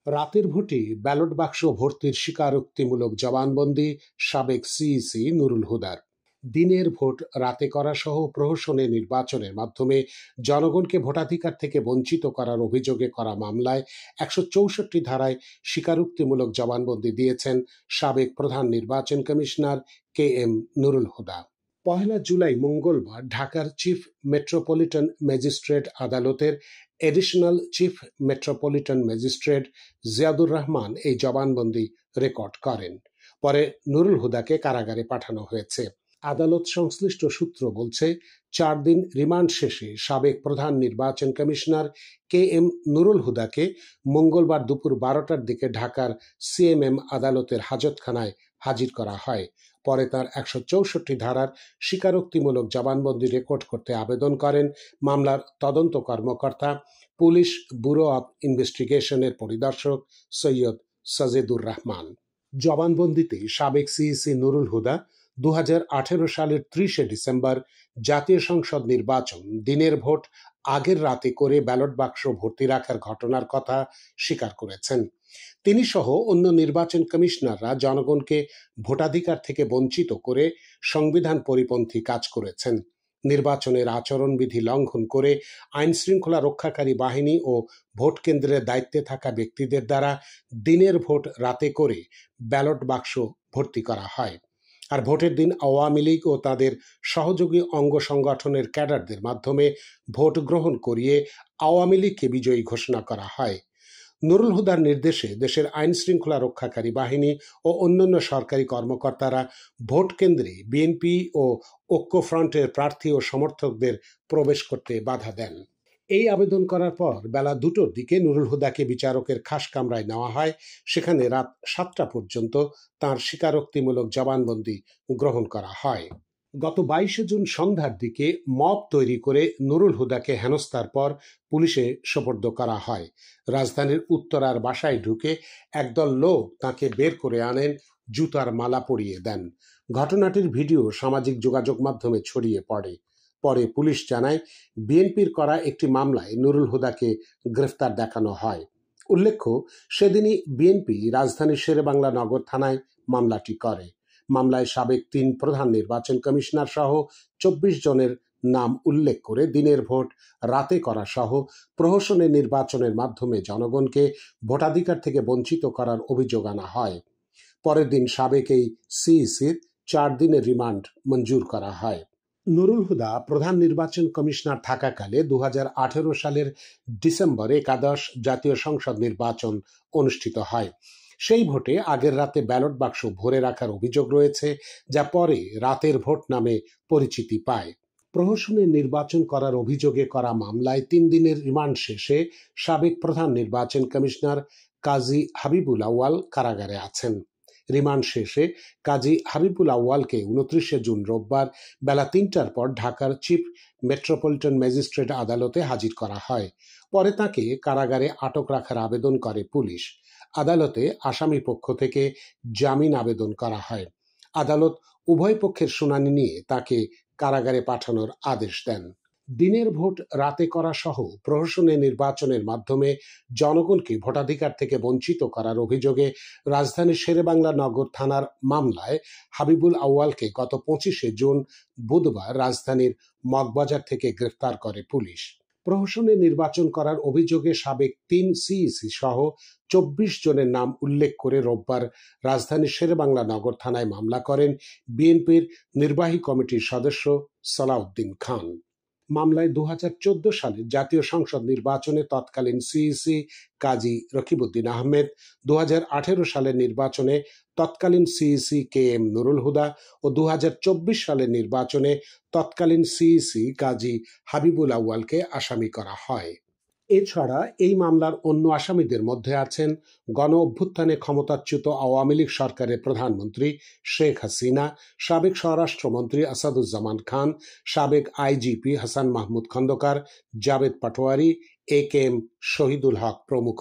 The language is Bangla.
রাতের ভোটে ব্যালট বাক্স ভর্তির স্বীকারোক্তিমূলক জবানবন্দি সাবেক সিইসি নুরুল হুদার। দিনের ভোট রাতে করা সহ প্রহসনে নির্বাচনের মাধ্যমে জনগণকে ভোটাধিকার থেকে বঞ্চিত করার অভিযোগে করা মামলায় ১৬৪ ধারায় স্বীকারোক্তিমূলক জবানবন্দি দিয়েছেন সাবেক প্রধান নির্বাচন commissioner K M Nurul Huda. ১ July মঙ্গলবার ঢাকার চিফ মেট্রোপলিটন ম্যাজিস্ট্রেট আদালতের additional chief metropolitan magistrate Ziadur Rahman এই জবানবন্দি রেকর্ড করেন। পরে নুরুল হুদাকে কারাগারে পাঠানো হয়েছে। আদালত সংশ্লিষ্ট সূত্র বলছে, ৪ দিন রিমান্ড শেষে সাবেক প্রধান নির্বাচন কমিশনার কে এম নুরুল হুদাকে মঙ্গলবার দুপুর ১২টার দিকে ঢাকার সিএমএম আদালতের হাজতখানায় হাজির করা হয়। পরে তার ১৬৪ ধারার স্বীকারোক্তিমূলক জবানবন্দি রেকর্ড করতে আবেদন করেন মামলার তদন্ত কর্মকর্তা, পুলিশ ব্যুরো অব ইনভেস্টিগেশনের পরিদর্শক সৈয়দ সাজেদুর রহমান। জবানবন্দিতে সাবেক সিইসি নুরুল হুদা ২০১৮ সালের ৩০ ডিসেম্বর জাতীয় সংসদ নির্বাচন দিনের ভোট আগের রাতে করে ব্যালট বাক্স ভর্তি রাখার ঘটনার কথা স্বীকার করেছেন। তিনি সহ অন্য নির্বাচন কমিশনাররা জনগণকে ভোটাধিকার থেকে বঞ্চিত করে সংবিধান পরিপন্থী কাজ করেছেন। নির্বাচনের আচরণবিধি লঙ্ঘন করে আইন শৃঙ্খলা রক্ষাকারী বাহিনী ও ভোট কেন্দ্রের দায়িত্বে থাকা ব্যক্তিদের দ্বারা দিনের ভোট রাতে করে ব্যালট বাক্স ভর্তি করা হয়। আর ভোটের দিন আওয়ামী লীগ ও তাদের সহযোগী অঙ্গ সংগঠনের ক্যাডারদের মাধ্যমে ভোট গ্রহণ করিয়ে আওয়ামী লীগকে বিজয়ী ঘোষণা করা হয়। নুরুল হুদার নির্দেশে দেশের আইন শৃঙ্খলা রক্ষাকারী বাহিনী ও অন্যান্য সরকারি কর্মকর্তারা ভোট কেন্দ্রে বিএনপি ও ঐক্যফ্রন্টের প্রার্থী ও সমর্থকদের প্রবেশ করতে বাধা দেন। এই আবেদন করার পর বেলা ২টোর দিকে নুরুল হুদাকে বিচারকের খাস কামরায় নেওয়া হয়। সেখানে রাত ৭টা পর্যন্ত তাঁর স্বীকারোক্তিমূলক জবানবন্দি গ্রহণ করা হয়। গত ২২ জুন সন্ধ্যার দিকে মব তৈরি করে নুরুল হুদাকে হেনস্থার পর পুলিশে সোপর্দ করা হয়। রাজধানীর উত্তরার বাসায় ঢুকে একদল লোক তাকে বের করে আনেন, জুতার মালা পরিয়ে দেন। ঘটনাটির ভিডিও সামাজিক যোগাযোগ মাধ্যমে ছড়িয়ে পড়ে। পরে পুলিশ জানায়, বিএনপির করা একটি মামলায় নুরুল হুদাকে গ্রেফতার দেখানো হয়। উল্লেখ্য, সেদিনই বিএনপি রাজধানীর শেরেবাংলা নগর থানায় মামলাটি করে। মামলায় সাবেক ৩ প্রধান নির্বাচন কমিশনার সহ ২৪ জনের নাম উল্লেখ করে দিনের ভোট রাতে করা সহ প্রহসনের নির্বাচনের মাধ্যমে জনগণকে ভোটাধিকার থেকে বঞ্চিত করার অভিযোগ আনা হয়। পরের দিন সাবেক এই সিইসির ৪ দিনের রিমান্ড মঞ্জুর করা হয়। নুরুল হুদা প্রধান নির্বাচন কমিশনার থাকাকালে ২০১৮ সালের ডিসেম্বরে একাদশ জাতীয় সংসদ নির্বাচন অনুষ্ঠিত হয়। সেই ভোটে আগের রাতে ব্যালট বাক্স ভরে রাখার অভিযোগ রয়েছে, যা পরে রাতের ভোট নামে পরিচিতি পায়। প্রহসনের নির্বাচন করার অভিযোগে করা মামলায় ৩ দিনের রিমান্ড শেষে সাবেক প্রধান নির্বাচন কমিশনার কাজী হাবিবুল আউয়াল কারাগারে আছেন। রিমান্ড শেষে কাজী হাবিবুল আউয়ালকে ২৯ জুন রোববার বেলা ৩টার পর ঢাকার চিফ মেট্রোপলিটন ম্যাজিস্ট্রেট আদালতে হাজির করা হয়। পরে তাকে কারাগারে আটক রাখার আবেদন করে পুলিশ। আদালতে আসামি পক্ষ থেকে জামিন আবেদন করা হয়। আদালত উভয় পক্ষের শুনানি নিয়ে তাকে কারাগারে পাঠানোর আদেশ দেন। দিনের ভোট রাতে করা সহ প্রহসনের নির্বাচনের মাধ্যমে জনগণকে ভোটাধিকার থেকে বঞ্চিত করার অভিযোগে রাজধানীর শেরেবাংলা নগর থানার মামলায় হাবিবুল আউয়ালকে গত ২৫ জুন বুধবার রাজধানীর মগবাজার থেকে গ্রেফতার করে পুলিশ। প্রহসনের নির্বাচন করার অভিযোগে সাবেক ৩ সিইসি সহ ২৪ জনের নাম উল্লেখ করে রোববার রাজধানীর শেরেবাংলা নগর থানায় মামলা করেন বিএনপির নির্বাহী কমিটির সদস্য সালাউদ্দিন খান। মামলায় ২০১৪ সালের জাতীয় সংসদ নির্বাচনে তৎকালীন সিইসি কাজী রকিবউদ্দিন আহমেদ, ২০১৮ সালের নির্বাচনে তৎকালীন CEC K M Nurul Huda ও ২০২৪ সালের নির্বাচনে তৎকালীন সিইসি কাজী হাবিবুল আউয়ালকে আসামি করা হয়। এছাড়া এই মামলার অন্য আসামিদের মধ্যে আছেন গণ অভ্যুত্থানে ক্ষমতাচ্যুত আওয়ামী লীগ সরকারের প্রধানমন্ত্রী শেখ হাসিনা, সাবেক স্বরাষ্ট্রমন্ত্রী আসাদুজ্জামান খান, সাবেক আইজিপি হাসান মাহমুদ খন্দকার, জাবেদ পাটোয়ারি, এ কে এম শহীদুল হক প্রমুখ।